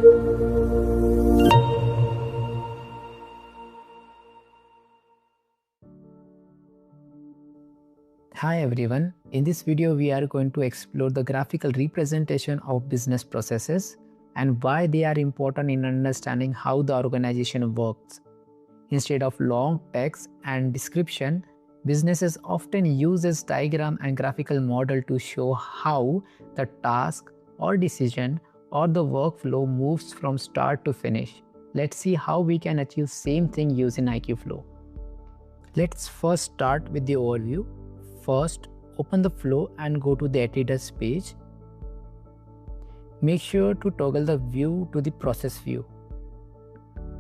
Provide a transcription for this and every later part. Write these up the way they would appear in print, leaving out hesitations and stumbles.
Hi everyone, in this video we are going to explore the graphical representation of business processes and why they are important in understanding how the organization works. Instead of long text and description, businesses often use this diagram and graphical model to show how the task or decision or the workflow moves from start to finish. Let's see how we can achieve same thing using aicuflow. Let's first start with the overview. First, open the flow and go to the editors page. Make sure to toggle the view to the process view.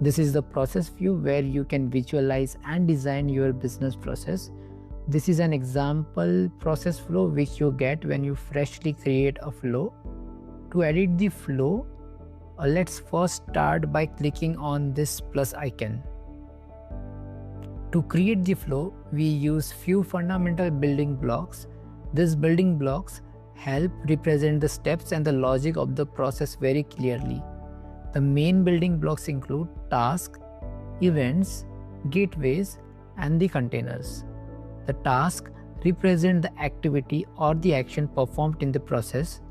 This is the process view where you can visualize and design your business process. This is an example process flow which you get when you freshly create a flow. To edit the flow, let's first start by clicking on this plus icon. To create the flow, we use few fundamental building blocks. These building blocks help represent the steps and the logic of the process very clearly. The main building blocks include tasks, events, gateways, and the containers. The task represent the activity or the action performed in the process.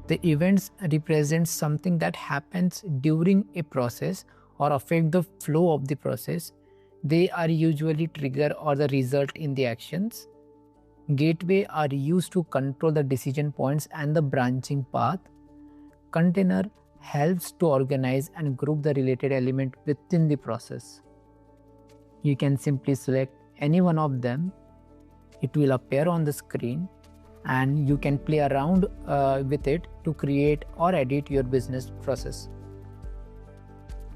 The events represent something that happens during a process or affect the flow of the process. They are usually trigger or the result in the actions. Gateway are used to control the decision points and the branching path. Container helps to organize and group the related element within the process. You can simply select any one of them. It will appear on the screen and you can play around with it to create or edit your business process.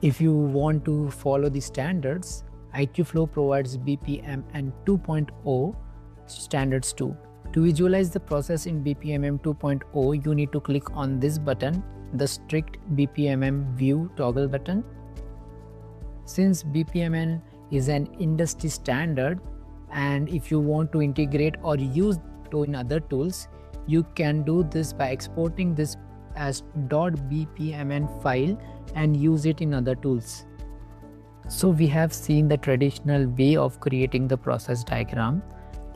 If you want to follow the standards, aicuflow provides BPMN 2.0 standards too. To visualize the process in BPMN 2.0, you need to click on this button, the strict BPMN view toggle button. Since BPMN is an industry standard, and if you want to integrate or use it in other tools, you can do this by exporting this as .bpmn file and use it in other tools. So we have seen the traditional way of creating the process diagram.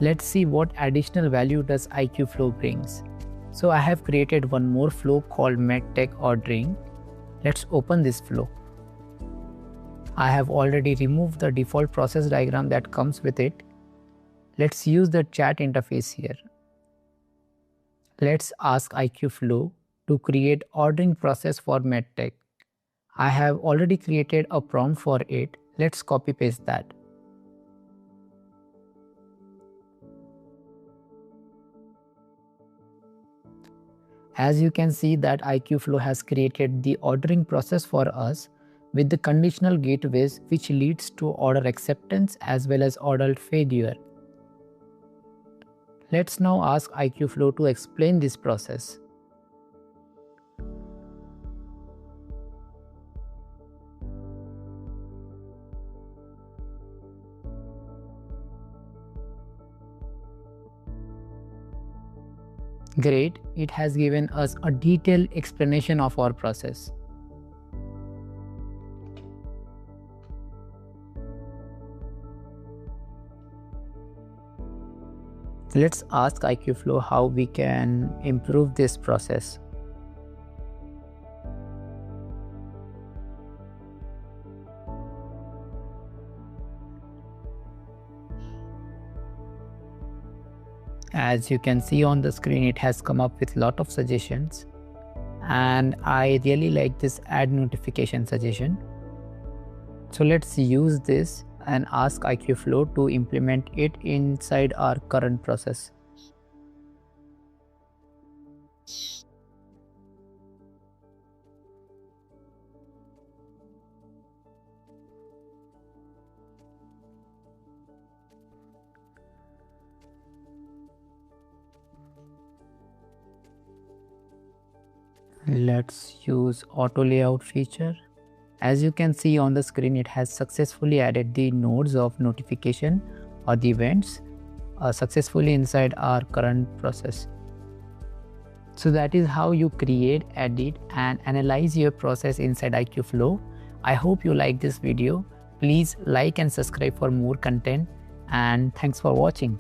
Let's see what additional value does aicuflow brings. So I have created one more flow called medtech ordering. Let's open this flow. I have already removed the default process diagram that comes with it. Let's use the chat interface here. Let's ask aicuflow to create ordering process for medtech. I have already created a prompt for it. Let's copy paste that. As you can see that aicuflow has created the ordering process for us with the conditional gateways which leads to order acceptance as well as order failure. Let's now ask aicuflow to explain this process. Great, it has given us a detailed explanation of our process. Let's ask aicuflow how we can improve this process. As you can see on the screen, it has come up with a lot of suggestions, and I really like this add notification suggestion. So let's use this and ask aicuflow to implement it inside our current process. Let's use auto layout feature. As you can see on the screen, it has successfully added the nodes of notification or the events successfully inside our current process. So that is how you create, edit and analyze your process inside aicuflow. I hope you like this video. Please like and subscribe for more content, and thanks for watching.